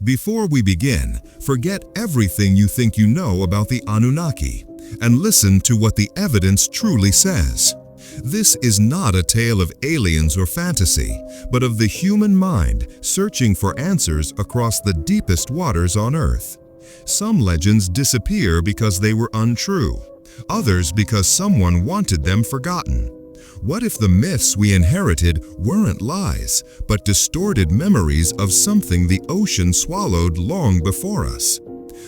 Before we begin, forget everything you think you know about the Anunnaki and listen to what the evidence truly says. This is not a tale of aliens or fantasy, but of the human mind searching for answers across the deepest waters on Earth. Some legends disappear because they were untrue, others because someone wanted them forgotten. What if the myths we inherited weren't lies, but distorted memories of something the ocean swallowed long before us?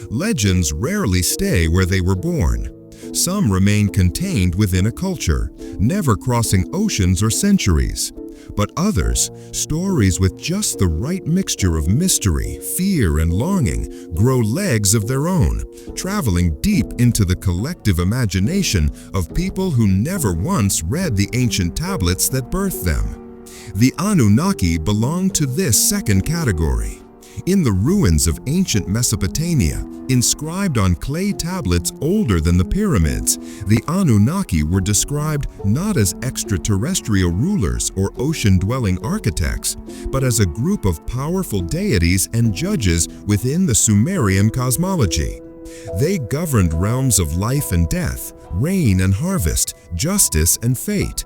Legends rarely stay where they were born. Some remain contained within a culture, never crossing oceans or centuries. But others, stories with just the right mixture of mystery, fear, and longing, grow legs of their own, traveling deep into the collective imagination of people who never once read the ancient tablets that birthed them. The Anunnaki belong to this second category. In the ruins of ancient Mesopotamia, inscribed on clay tablets older than the pyramids, the Anunnaki were described not as extraterrestrial rulers or ocean-dwelling architects, but as a group of powerful deities and judges within the Sumerian cosmology. They governed realms of life and death, rain and harvest, justice and fate.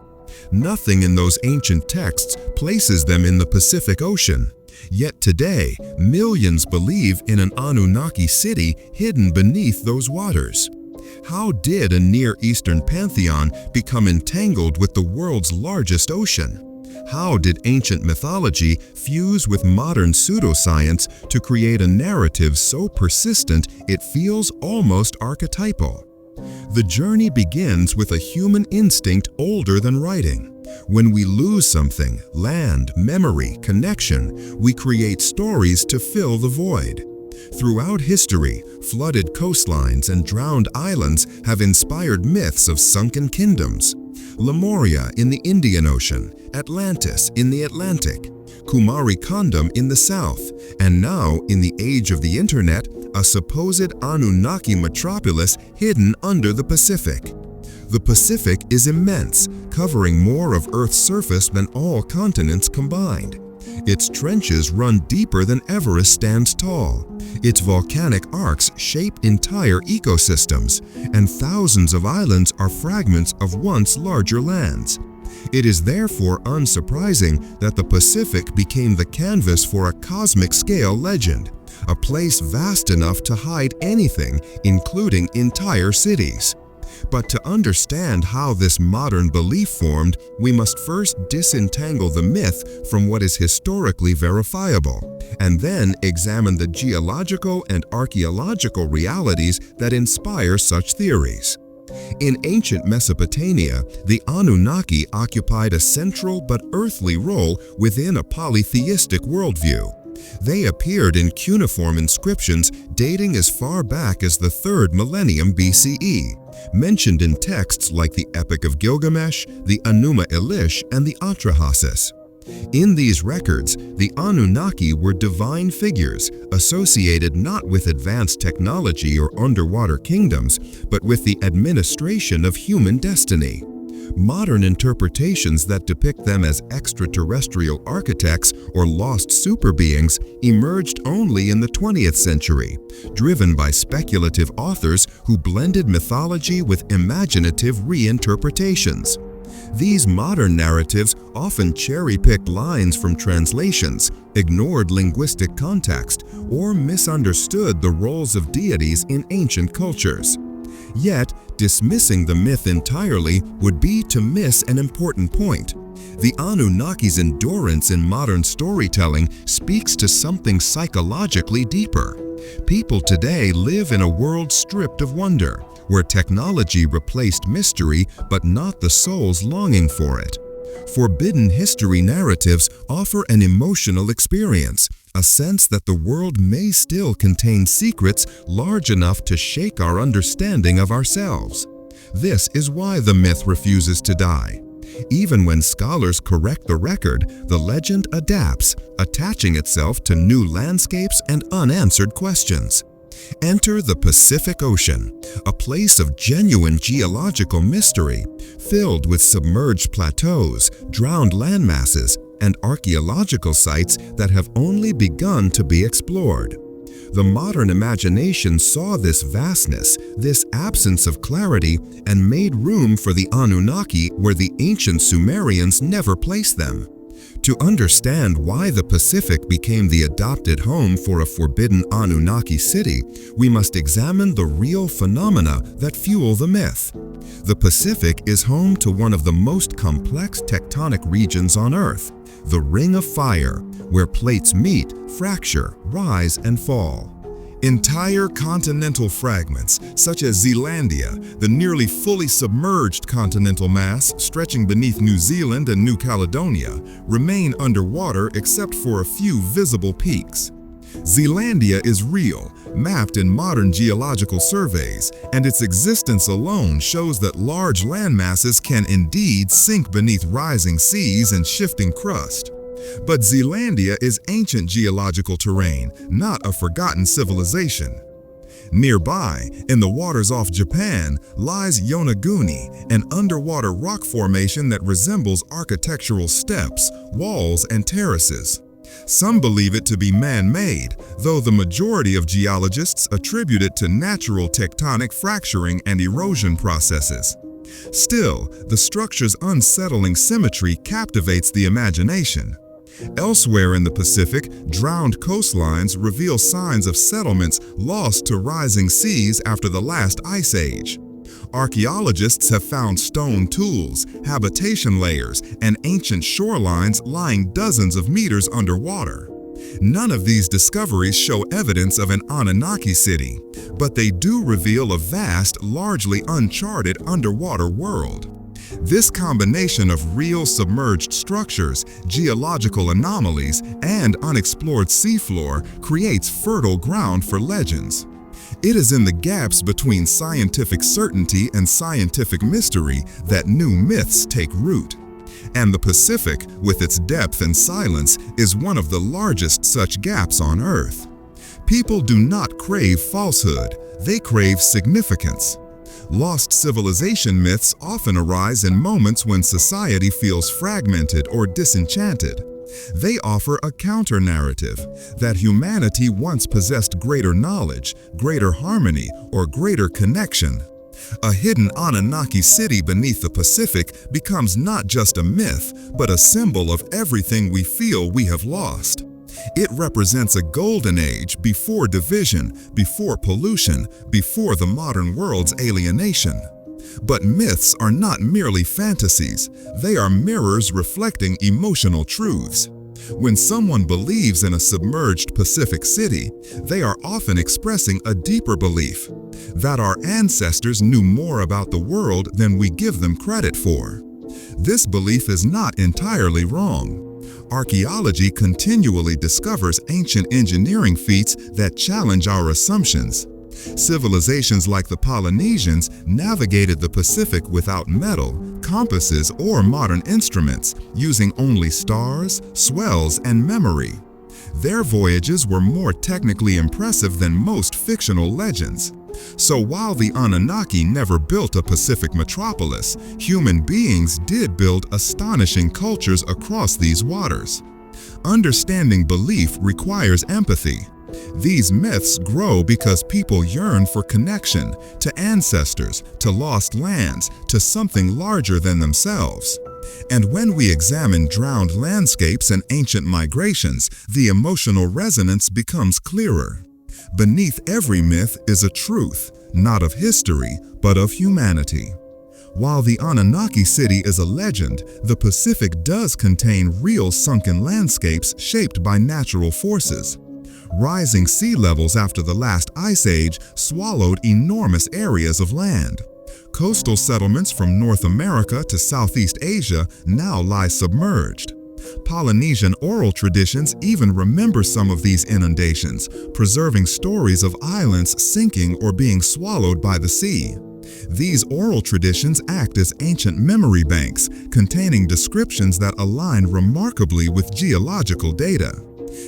Nothing in those ancient texts places them in the Pacific Ocean. Yet today, millions believe in an Anunnaki city hidden beneath those waters. How did a Near Eastern pantheon become entangled with the world's largest ocean? How did ancient mythology fuse with modern pseudoscience to create a narrative so persistent it feels almost archetypal? The journey begins with a human instinct older than writing. When we lose something, land, memory, connection, we create stories to fill the void. Throughout history, flooded coastlines and drowned islands have inspired myths of sunken kingdoms. Lemuria in the Indian Ocean, Atlantis in the Atlantic, Kumarikandam in the south, and now, in the age of the internet, a supposed Anunnaki metropolis hidden under the Pacific. The Pacific is immense, covering more of Earth's surface than all continents combined. Its trenches run deeper than Everest stands tall. Its volcanic arcs shape entire ecosystems, and thousands of islands are fragments of once larger lands. It is therefore unsurprising that the Pacific became the canvas for a cosmic-scale legend, a place vast enough to hide anything, including entire cities. But to understand how this modern belief formed, we must first disentangle the myth from what is historically verifiable, and then examine the geological and archaeological realities that inspire such theories. In ancient Mesopotamia, the Anunnaki occupied a central but earthly role within a polytheistic worldview. They appeared in cuneiform inscriptions dating as far back as the 3rd millennium BCE, mentioned in texts like the Epic of Gilgamesh, the Enuma Elish, and the Atrahasis. In these records, the Anunnaki were divine figures associated not with advanced technology or underwater kingdoms, but with the administration of human destiny. Modern interpretations that depict them as extraterrestrial architects or lost superbeings emerged only in the 20th century, driven by speculative authors who blended mythology with imaginative reinterpretations. These modern narratives often cherry-picked lines from translations, ignored linguistic context, or misunderstood the roles of deities in ancient cultures. Yet, dismissing the myth entirely would be to miss an important point. The Anunnaki's endurance in modern storytelling speaks to something psychologically deeper. People today live in a world stripped of wonder, where technology replaced mystery but not the soul's longing for it. Forbidden history narratives offer an emotional experience, a sense that the world may still contain secrets large enough to shake our understanding of ourselves. This is why the myth refuses to die. Even when scholars correct the record, the legend adapts, attaching itself to new landscapes and unanswered questions. Enter the Pacific Ocean, a place of genuine geological mystery, filled with submerged plateaus, drowned landmasses, and archaeological sites that have only begun to be explored. The modern imagination saw this vastness, this absence of clarity, and made room for the Anunnaki where the ancient Sumerians never placed them. To understand why the Pacific became the adopted home for a forbidden Anunnaki city, we must examine the real phenomena that fuel the myth. The Pacific is home to one of the most complex tectonic regions on Earth, the Ring of Fire, where plates meet, fracture, rise, and fall. Entire continental fragments, such as Zealandia, the nearly fully submerged continental mass stretching beneath New Zealand and New Caledonia, remain underwater except for a few visible peaks. Zealandia is real, mapped in modern geological surveys, and its existence alone shows that large landmasses can indeed sink beneath rising seas and shifting crust. But Zealandia is ancient geological terrain, not a forgotten civilization. Nearby, in the waters off Japan, lies Yonaguni, an underwater rock formation that resembles architectural steps, walls, and terraces. Some believe it to be man-made, though the majority of geologists attribute it to natural tectonic fracturing and erosion processes. Still, the structure's unsettling symmetry captivates the imagination. Elsewhere in the Pacific, drowned coastlines reveal signs of settlements lost to rising seas after the last ice age. Archaeologists have found stone tools, habitation layers, and ancient shorelines lying dozens of meters underwater. None of these discoveries show evidence of an Anunnaki city, but they do reveal a vast, largely uncharted underwater world. This combination of real submerged structures, geological anomalies, and unexplored seafloor creates fertile ground for legends. It is in the gaps between scientific certainty and scientific mystery that new myths take root. And the Pacific, with its depth and silence, is one of the largest such gaps on Earth. People do not crave falsehood, they crave significance. Lost civilization myths often arise in moments when society feels fragmented or disenchanted. They offer a counter-narrative that humanity once possessed greater knowledge, greater harmony, or greater connection. A hidden Anunnaki city beneath the Pacific becomes not just a myth, but a symbol of everything we feel we have lost. It represents a golden age before division, before pollution, before the modern world's alienation. But myths are not merely fantasies, they are mirrors reflecting emotional truths. When someone believes in a submerged Pacific city, they are often expressing a deeper belief that our ancestors knew more about the world than we give them credit for. This belief is not entirely wrong. Archaeology continually discovers ancient engineering feats that challenge our assumptions. Civilizations like the Polynesians navigated the Pacific without metal, compasses, or modern instruments, using only stars, swells, and memory. Their voyages were more technically impressive than most fictional legends. So while the Anunnaki never built a Pacific metropolis, human beings did build astonishing cultures across these waters. Understanding belief requires empathy. These myths grow because people yearn for connection to ancestors, to lost lands, to something larger than themselves. And when we examine drowned landscapes and ancient migrations, the emotional resonance becomes clearer. Beneath every myth is a truth, not of history, but of humanity. While the Anunnaki city is a legend, the Pacific does contain real sunken landscapes shaped by natural forces. Rising sea levels after the last ice age swallowed enormous areas of land. Coastal settlements from North America to Southeast Asia now lie submerged. Polynesian oral traditions even remember some of these inundations, preserving stories of islands sinking or being swallowed by the sea. These oral traditions act as ancient memory banks, containing descriptions that align remarkably with geological data.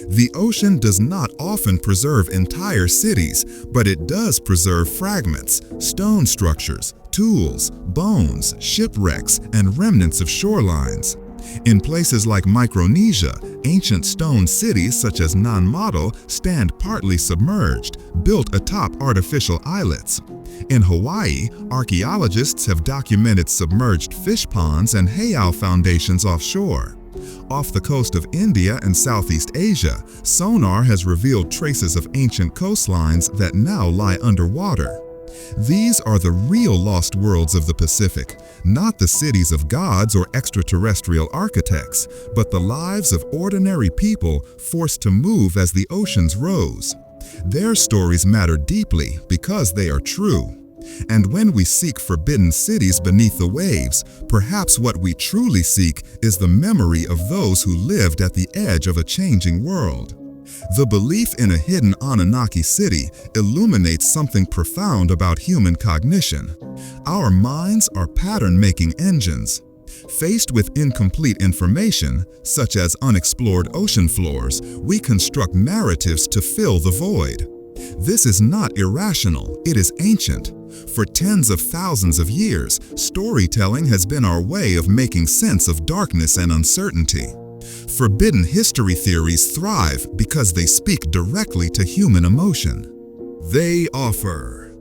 The ocean does not often preserve entire cities, but it does preserve fragments, stone structures, tools, bones, shipwrecks, and remnants of shorelines. In places like Micronesia, ancient stone cities such as Nanmato stand partly submerged, built atop artificial islets. In Hawaii, archaeologists have documented submerged fish ponds and heiau foundations offshore. Off the coast of India and Southeast Asia, sonar has revealed traces of ancient coastlines that now lie underwater. These are the real lost worlds of the Pacific, not the cities of gods or extraterrestrial architects, but the lives of ordinary people forced to move as the oceans rose. Their stories matter deeply because they are true. And when we seek forbidden cities beneath the waves, perhaps what we truly seek is the memory of those who lived at the edge of a changing world. The belief in a hidden Annunaki city illuminates something profound about human cognition. Our minds are pattern-making engines. Faced with incomplete information, such as unexplored ocean floors, we construct narratives to fill the void. This is not irrational, it is ancient. For tens of thousands of years, storytelling has been our way of making sense of darkness and uncertainty. Forbidden history theories thrive because they speak directly to human emotion. They offer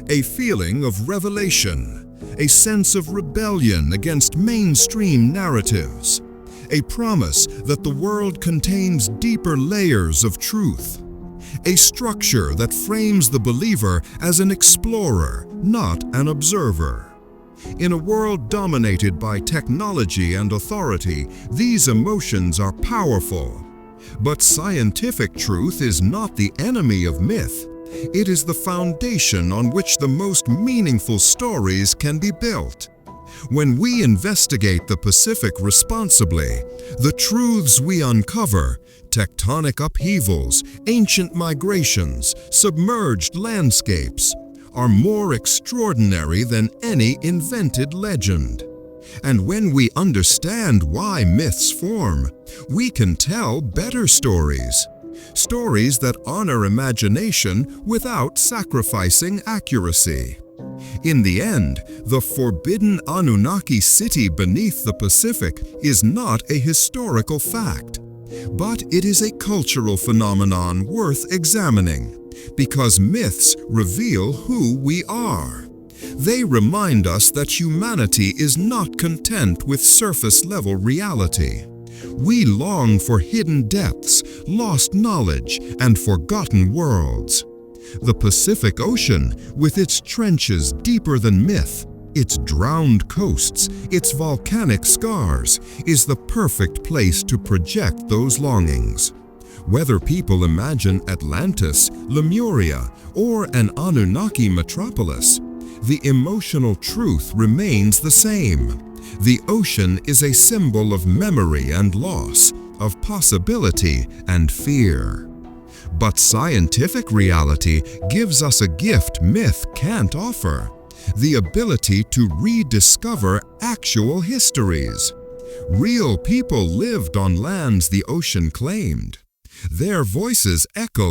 a feeling of revelation, a sense of rebellion against mainstream narratives, a promise that the world contains deeper layers of truth, a structure that frames the believer as an explorer, not an observer. In a world dominated by technology and authority, these emotions are powerful. But scientific truth is not the enemy of myth. It is the foundation on which the most meaningful stories can be built. When we investigate the Pacific responsibly, the truths we uncover, tectonic upheavals, ancient migrations, submerged landscapes, are more extraordinary than any invented legend. And when we understand why myths form, we can tell better stories. Stories that honor imagination without sacrificing accuracy. In the end, the forbidden Anunnaki city beneath the Pacific is not a historical fact, but it is a cultural phenomenon worth examining. Because myths reveal who we are. They remind us that humanity is not content with surface-level reality. We long for hidden depths, lost knowledge, and forgotten worlds. The Pacific Ocean, with its trenches deeper than myth, its drowned coasts, its volcanic scars, is the perfect place to project those longings. Whether people imagine Atlantis, Lemuria, or an Anunnaki metropolis, the emotional truth remains the same. The ocean is a symbol of memory and loss, of possibility and fear. But scientific reality gives us a gift myth can't offer: the ability to rediscover actual histories. Real people lived on lands the ocean claimed. Their voices echo